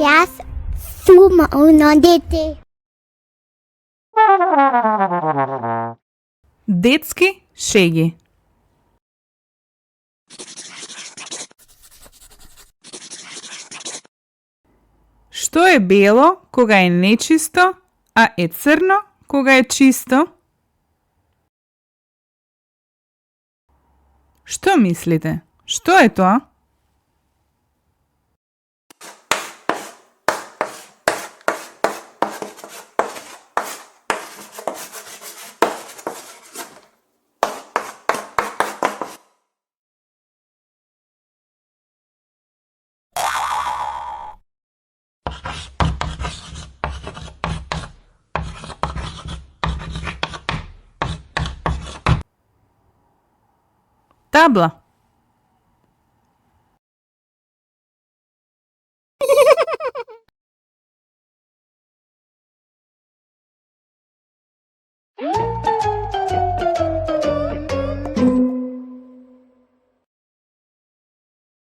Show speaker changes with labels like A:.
A: Јас сум оно дете.
B: Детски шеги. Што е бело кога е нечисто, а е црно кога е чисто? Што мислите? Што е тоа? Табла.